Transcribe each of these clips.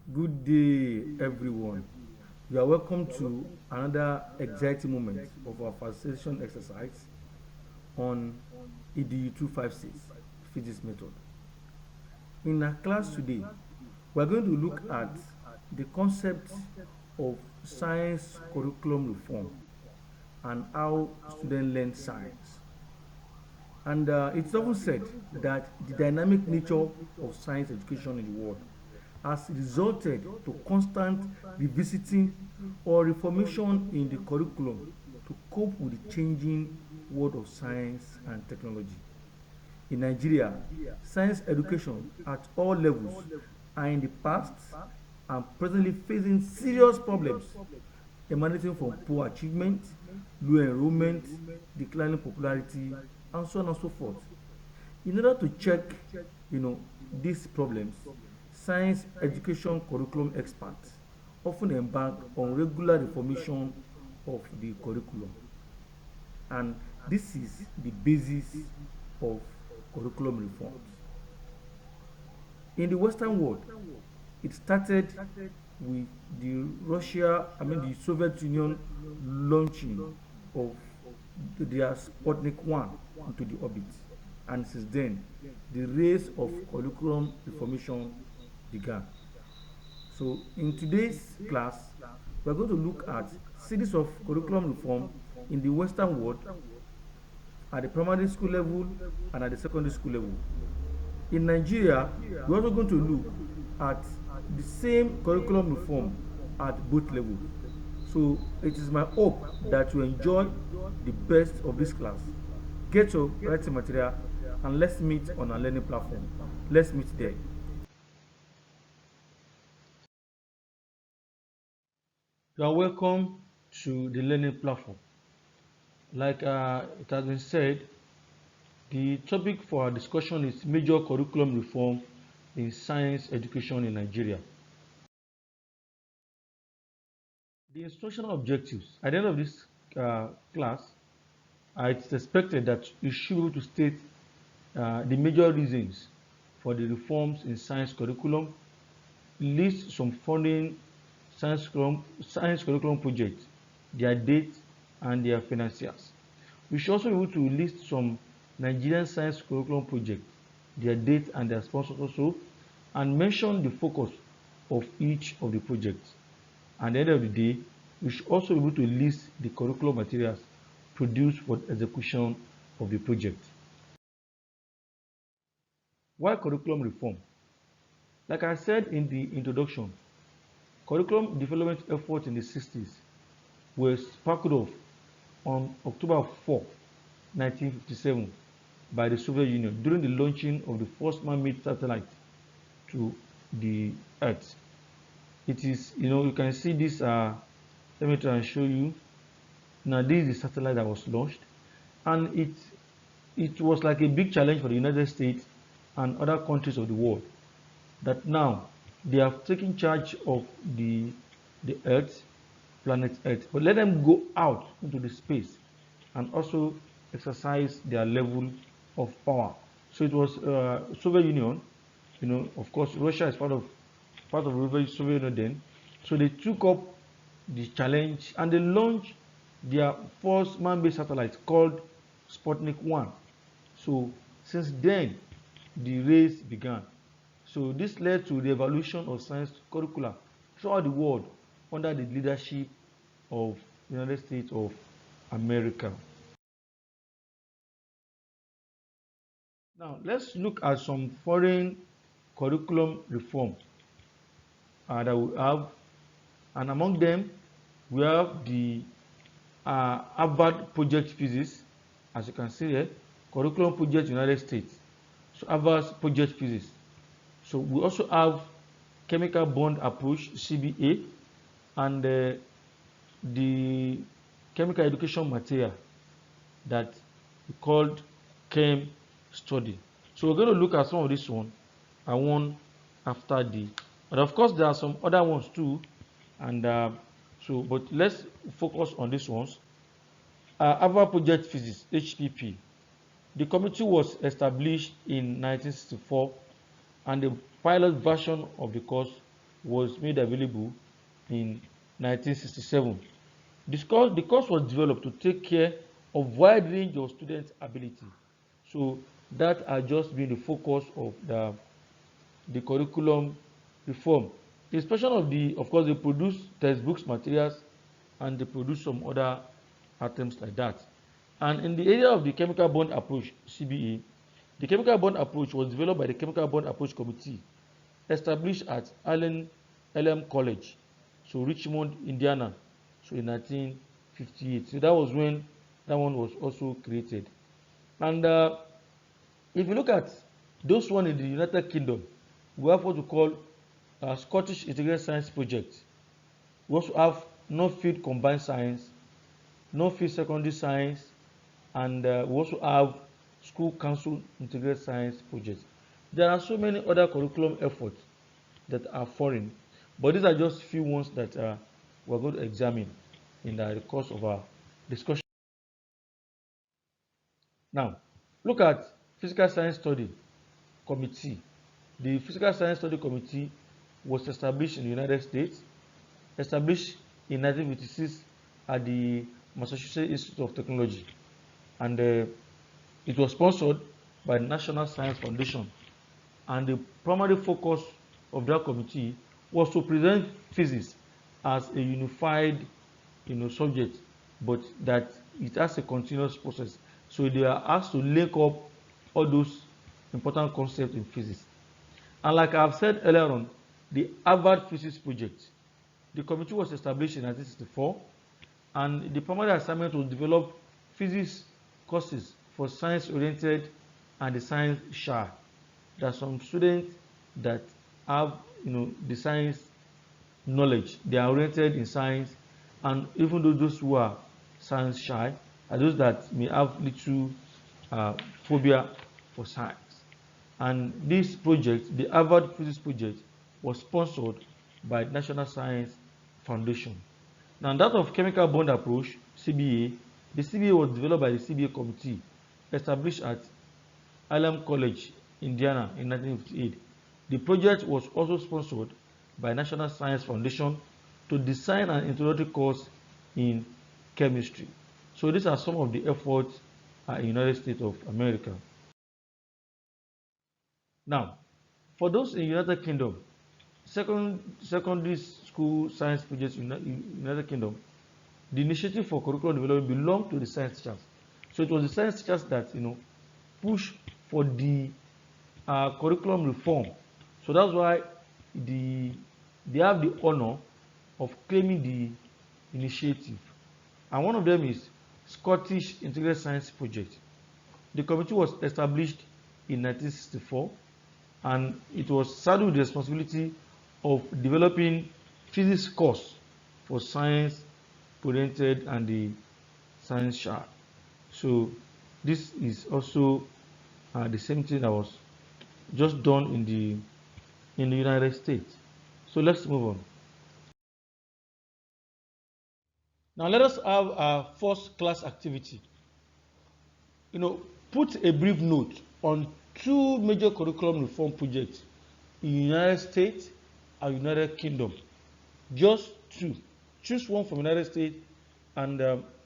Good day, everyone. You are welcome to another exciting moment of our facilitation exercise on EDU 256 physics method. In our class today, we are going to look at the concept of science curriculum reform and how students learn science. And it's often said that the dynamic nature of science education in the world has resulted to constant revisiting or reformation in the curriculum to cope with the changing world of science and technology. In Nigeria, science education at all levels are in the past and presently facing serious problems emanating from poor achievement, low enrollment, declining popularity, and so on and so forth. In order to check, these problems, science education curriculum experts often embark on regular reformation of the curriculum, and this is the basis of curriculum reforms. In the Western world, it started with the Soviet Union launching of their Sputnik 1 into the orbit. And since then, the race of curriculum reformation began. So in today's class, we are going to look at series of curriculum reform in the Western world at the primary school level and at the secondary school level. In Nigeria, we're also going to look at the same curriculum reform at both levels. So it is my hope that you enjoy the best of this class. Get your writing material and let's meet on our learning platform. Let's meet there. You are welcome to the learning platform. Like it has been said, the topic for our discussion is major curriculum reform in science education in Nigeria. The instructional objectives. At the end of this class, it's expected that you should be able to state the major reasons for the reforms in science curriculum, list some funding science curriculum projects, their dates, and their financiers. We should also be able to list some Nigerian science curriculum projects, their date and their sponsors also, and mention the focus of each of the projects. At the end of the day, we should also be able to list the curriculum materials produced for the execution of the project. Why curriculum reform? Like I said in the introduction, curriculum development efforts in the 60s were sparked off on October 4, 1957 by the Soviet Union during the launching of the first man-made satellite to the Earth. It is, you can see this, let me try and show you. Now this is the satellite that was launched, and it was like a big challenge for the United States and other countries of the world that now they have taken charge of the Earth, planet Earth, but let them go out into the space and also exercise their level of power. So it was Soviet Union, of course Russia is part of the Soviet Union then. So they took up the challenge and they launched their first man-based satellite called Sputnik 1. So since then, the race began. So this led to the evolution of science curricula throughout the world under the leadership of the United States of America. Now let's look at some foreign curriculum reform that we have, and among them we have the Harvard Project Physics, as you can see here, Curriculum Project United States. So Harvard Project Physics. So we also have Chemical Bond Approach (CBA) and the Chemical Education Material that we called Chem Study. So we're going to look at some of this one and one after the. But of course, there are some other ones too, and but let's focus on these ones. Harvard Project Physics (HPP). The committee was established in 1964, and the pilot version of the course was made available in 1967. The course was developed to take care of wide range of students' ability. So that has just been the focus of the curriculum reform. The inspection of course, they produce textbooks, materials, and they produce some other items like that. And in the area of the chemical bond approach, CBA, the chemical bond approach was developed by the Chemical Bond Approach Committee, established at LM College, so Richmond, Indiana, so in 1958. So that was when that one was also created. And if you look at those one in the United Kingdom, we have what we call Scottish Integrated Science Project. We also have non-field combined science, non-field secondary science, and we also have school council integrated science projects. There are so many other curriculum efforts that are foreign, but these are just few ones that we're going to examine in the course of our discussion. Now, look at physical science study committee. The physical science study committee was established in the United States, established in 1956 at the Massachusetts Institute of Technology, and it was sponsored by the National Science Foundation. And the primary focus of that committee was to present physics as a unified, subject, but that it has a continuous process. So they are asked to link up all those important concepts in physics. And like I've said earlier on, the Harvard Physics Project, the committee was established in 1964, and the primary assignment was to develop physics courses for science-oriented and the science shy. There are some students that have, the science knowledge, they are oriented in science, and even though those who are science shy are those that may have little phobia for science. And this project, the Harvard Physics Project, was sponsored by National Science Foundation. Now that of Chemical Bond Approach, CBA, the CBA was developed by the CBA committee established at LM College, Indiana in 1958. The project was also sponsored by National Science Foundation to design an introductory course in chemistry. So these are some of the efforts in the United States of America. Now, for those in the United Kingdom, secondary school science projects in the United Kingdom, the initiative for curriculum development belonged to the science teachers. So it was the science teachers that push for the curriculum reform. So that's why they have the honor of claiming the initiative. And one of them is Scottish Integrated Science Project. The committee was established in 1964, and it was saddled with the responsibility of developing physics course for science oriented and the science shy. So this is also the same thing that was just done in the United States. So let's move on. Now let us have our first class activity. Put a brief note on two major curriculum reform projects in the United States and United Kingdom. Just two. Choose one from United States and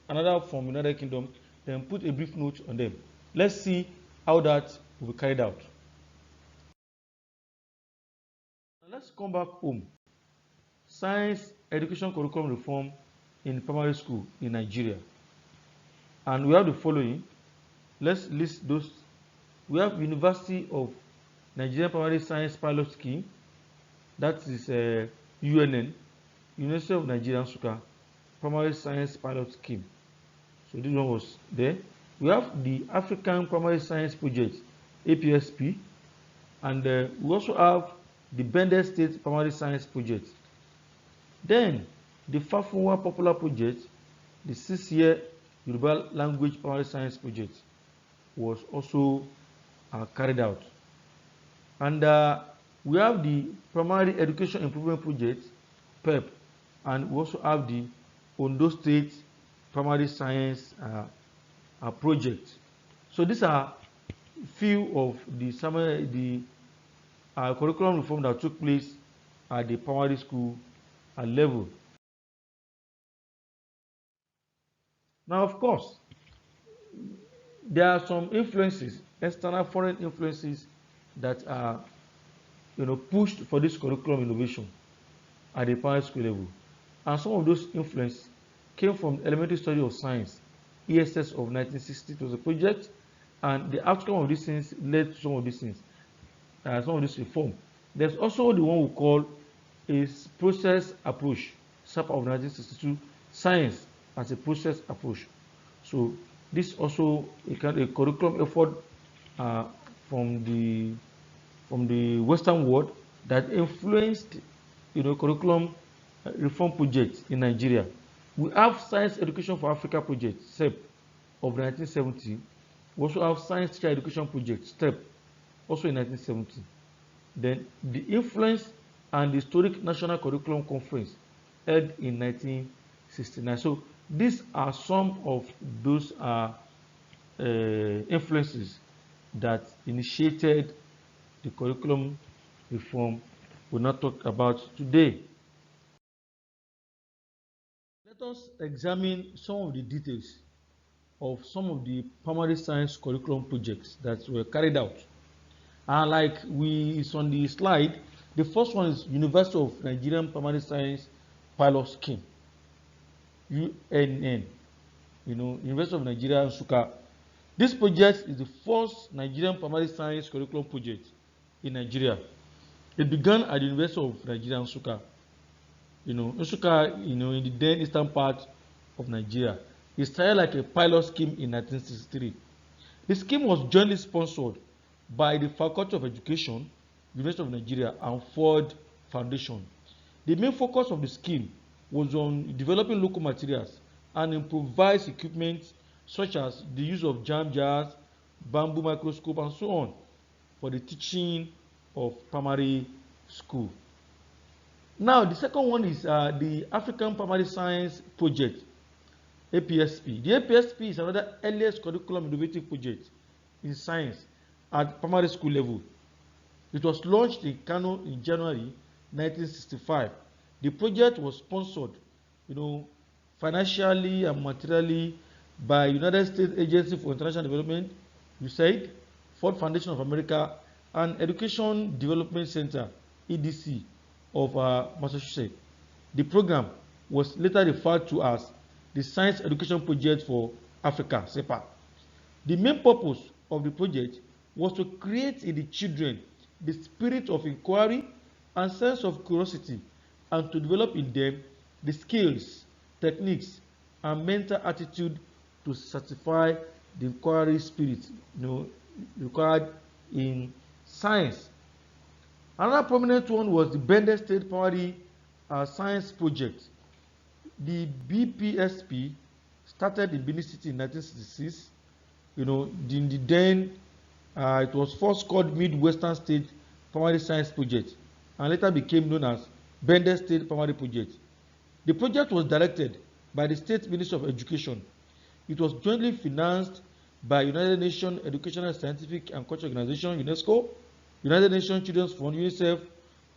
another from United Kingdom, then put a brief note on them. Let's see how that will be carried out. Let's come back home. Science education curriculum reform in primary school in Nigeria. And we have the following. Let's list those. We have University of Nigerian Primary Science Pilot Scheme. That is UNN, University of Nigeria Nsukka Primary Science Pilot Scheme. So this one was there. We have the African Primary Science Project, APSP, and we also have the Bendel State Primary Science Project. Then the Fafunwa Popular Project, the 6-year Yoruba Language Primary Science Project, was also carried out. And we have the Primary Education Improvement Project, PEP, and we also have the Ondo State Primary Science Project. So these are few of the curriculum reform that took place at the primary school level. Now, of course, there are some influences, external foreign influences, that are pushed for this curriculum innovation at the primary school level. And some of those influences came from the elementary study of science, ESS of 1960. It was a project, and the outcome of these things led to some of this reform. There's also the one we call a process approach, SAP of 1962, science as a process approach. So this also a kind of a curriculum effort uh, from the Western world that influenced curriculum reform projects in Nigeria. We have Science Education for Africa project (SEP) of 1970. We also have Science Teacher Education project (STEP) also in 1970. Then the influence and the historic National Curriculum Conference held in 1969. So these are some of those influences that initiated the curriculum reform we'll not talk about today. Let us examine some of the details of some of the primary science curriculum projects that were carried out. And like is on the slide, the first one is University of Nigerian Primary Science Pilot Scheme, UNN, University of Nigeria Nsukka. This project is the first Nigerian primary science curriculum project in Nigeria. It began at the University of Nigeria Nsukka. Nsukka, in the then eastern part of Nigeria. It started like a pilot scheme in 1963. The scheme was jointly sponsored by the Faculty of Education, University of Nigeria, and Ford Foundation. The main focus of the scheme was on developing local materials and improvised equipment such as the use of jam jars, bamboo microscope, and so on for the teaching of primary school. Now, the second one is the African Primary Science Project, APSP. The APSP is another earliest curriculum innovative project in science at primary school level. It was launched in Kano in January 1965. The project was sponsored, financially and materially by United States Agency for International Development, USAID, Ford Foundation of America, and Education Development Center, EDC, of Massachusetts. The program was later referred to as the Science Education Project for Africa, SEPA. The main purpose of the project was to create in the children the spirit of inquiry and sense of curiosity, and to develop in them the skills, techniques, and mental attitude to satisfy the inquiry spirit required in science. Another prominent one was the Bendel State Primary Science Project. The BPSP started in Benin City in 1966. It was first called Midwestern State Primary Science Project and later became known as Bendel State Primary Project. The project was directed by the State Ministry of Education. It was jointly financed by United Nations Educational, Scientific and Cultural Organization, UNESCO, United Nations Children's Fund, UNICEF,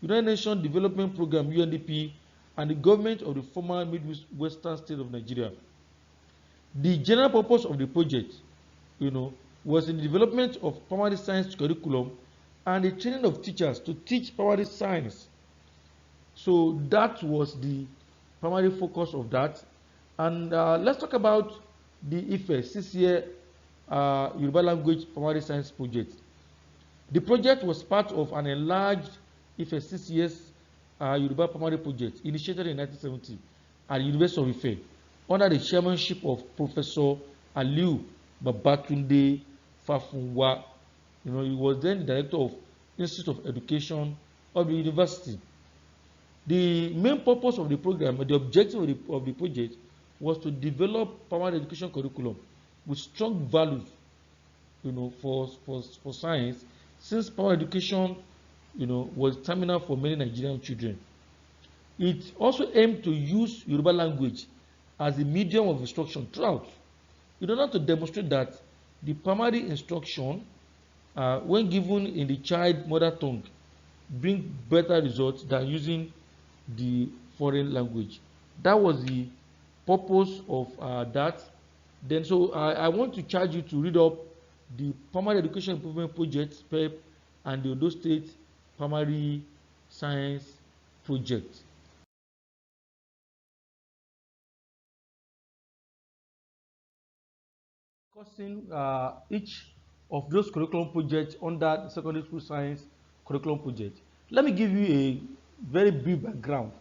United Nations Development Program, UNDP, and the government of the former Midwestern state of Nigeria. The general purpose of the project, was in the development of primary science curriculum and the training of teachers to teach primary science. So that was the primary focus of that. And let's talk about the IFE 6-year Yoruba language primary science project. The project was part of an enlarged IFE 6 years Yoruba primary project initiated in 1970 at the University of Ife under the chairmanship of Professor Aliu Babatunde Fafunwa. He was then the director of Institute of Education of the university. The main purpose of the program, the objective of the project, was to develop primary education curriculum with strong values, for science, since primary education, was terminal for many Nigerian children. It also aimed to use Yoruba language as a medium of instruction throughout, in order to demonstrate that the primary instruction, when given in the child mother tongue, bring better results than using the foreign language. That was the purpose of that. Then so I want to charge you to read up the Primary Education Improvement Project (PEP) and the Ondo State Primary Science Project. Discussing each of those curriculum projects under the secondary school science curriculum project. Let me give you a very brief background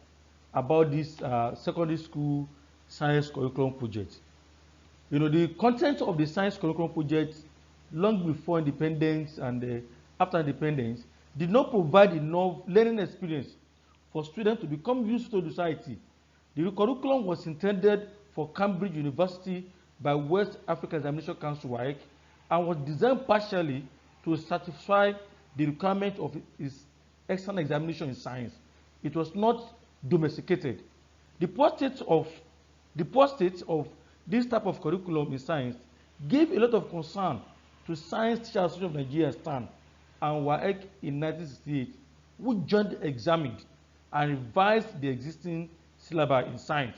about this secondary school science curriculum project. You know, the content of the science curriculum project long before independence and after independence did not provide enough learning experience for students to become useful to society. The curriculum was intended for Cambridge University by West Africa Examination Council (WAEC) and was designed partially to satisfy the requirement of its external examination in science. It was not domesticated. The poor state of the poor state of this type of curriculum in science gave a lot of concern to Science Teachers Association of Nigeria (STAN) and WAEC in 1968, which jointly examined and revised the existing syllabus in science.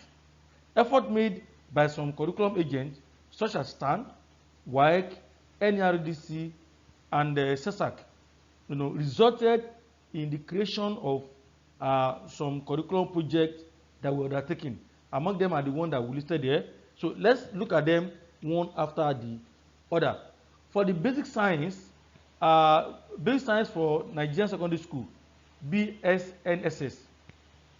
Effort made by some curriculum agents such as STAN, WAEC, NERDC, and CESAC, resulted in the creation of some curriculum projects that were undertaken. Among them are the ones that we listed here. So let's look at them one after the other. For the basic science for Nigerian Secondary School, BSNSS,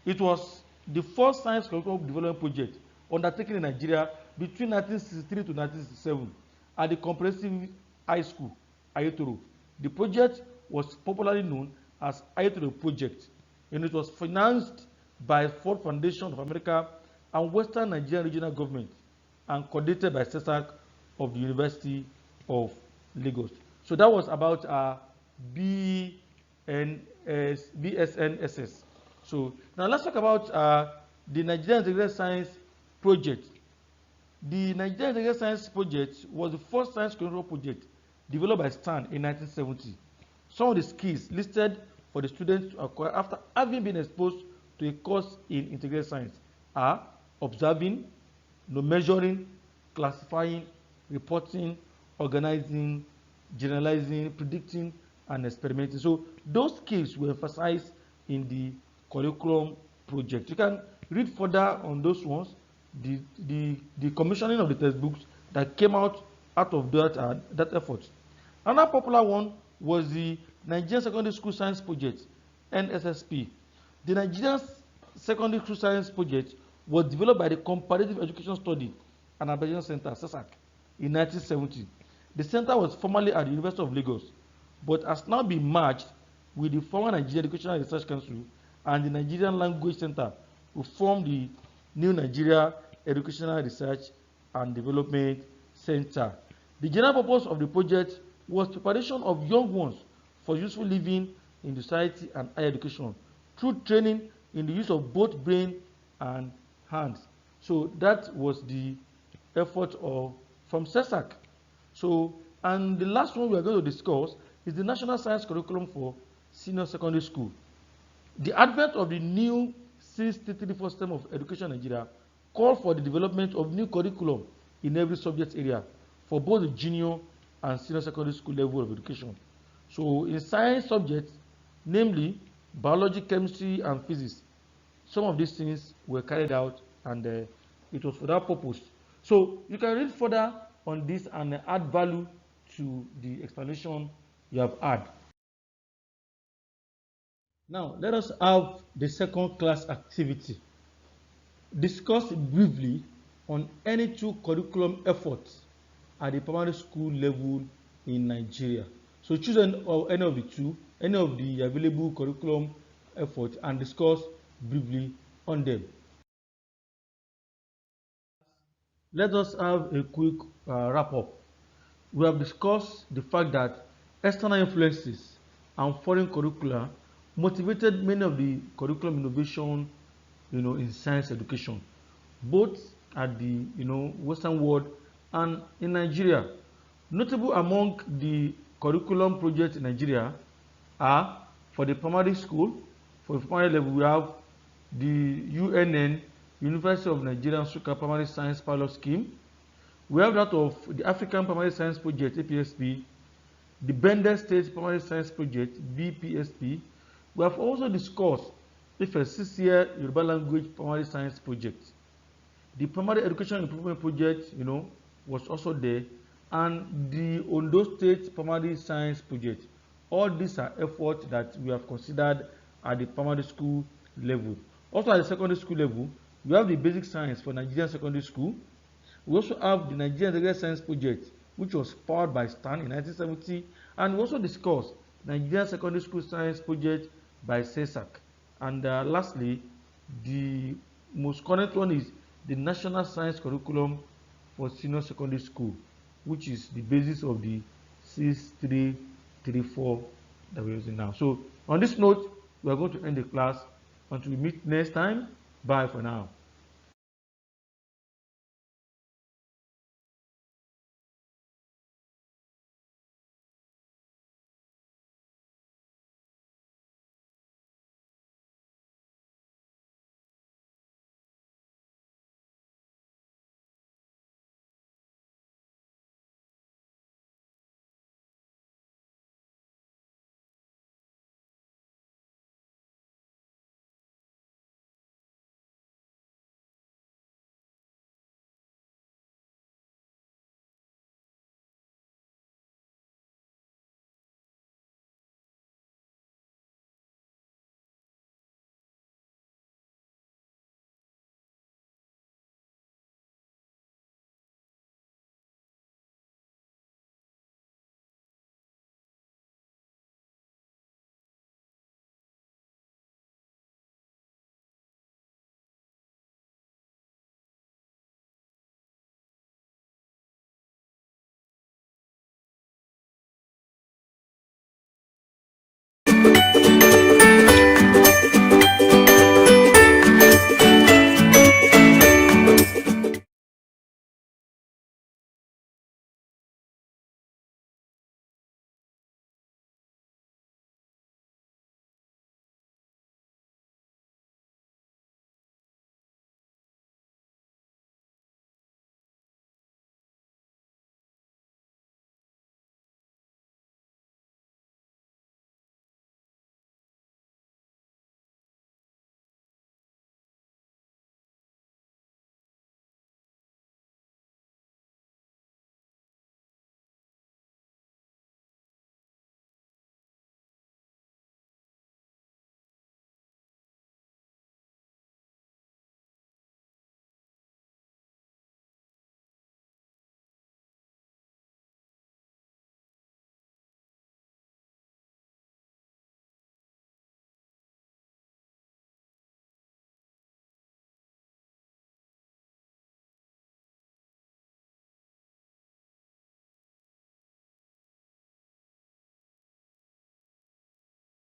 it was the first science curriculum development project undertaken in Nigeria between 1963 to 1967 at the Comprehensive High School, Ayetoro. The project was popularly known as Ayetoro Project, and it was financed by Ford Foundation of America and Western Nigerian Regional Government and coordinated by CESAC of the University of Lagos. So that was about BSNSS. So now let's talk about the Nigerian Integrated Science Project. The Nigerian Integrated Science Project was the first science curriculum project developed by STAN in 1970. Some of the skills listed for the students to acquire after having been exposed to a course in integrated science are observing, measuring, classifying, reporting, organizing, generalizing, predicting, and experimenting. So those skills were emphasized in the curriculum project. You can read further on those ones, the commissioning of the textbooks that came out of that effort. Another popular one was the Nigerian Secondary School Science Project, NSSP. The Nigerian Secondary School Science Project was developed by the Comparative Education Study and Adaptation Center, CESAC, in 1970. The center was formerly at the University of Lagos, but has now been merged with the former Nigerian Educational Research Council and the Nigerian Language Center to form the new Nigeria Educational Research and Development Center. The general purpose of the project was preparation of young ones for useful living in society and higher education through training in the use of both brain and hands. So that was the effort from CESAC. So, and the last one we are going to discuss is the National Science Curriculum for Senior Secondary School. The advent of the new 6-3-4 system of education in Nigeria called for the development of new curriculum in every subject area for both the junior and senior secondary school level of education. So in science subjects, namely biology, chemistry, and physics, some of these things were carried out, and it was for that purpose. So you can read further on this and add value to the explanation you have had. Now let us have the second class activity. Discuss briefly on any two curriculum efforts at the primary school level in Nigeria. So choose any of the two, any of the available curriculum efforts, and discuss briefly on them. Let us have a quick wrap up. We have discussed the fact that external influences and foreign curricula motivated many of the curriculum innovation, in science education, both at the Western world and in Nigeria. Notable among the curriculum projects in Nigeria are For the primary school, for the primary level, we have the UNN, University of Nigeria Nsukka Primary Science Pilot Scheme. We have that of the African Primary Science Project, APSP, the Bender State Primary Science Project, BPSP. We have also discussed if a 6-year Yoruba language primary science project. The Primary Education Improvement Project, was also there, and the Ondo State Primary Science Project. All these are efforts that we have considered at the primary school level. Also at the secondary school level, we have the basic science for Nigerian secondary school. We also have the Nigerian Integrated Science Project, which was powered by STAN in 1970, and we also discussed Nigerian Secondary School Science Project by CESAC. And lastly, the most current one is the National Science Curriculum for Senior Secondary School, which is the basis of the 6334 that we're using now. So on this note, we are going to end the class. Until we meet next time, bye for now.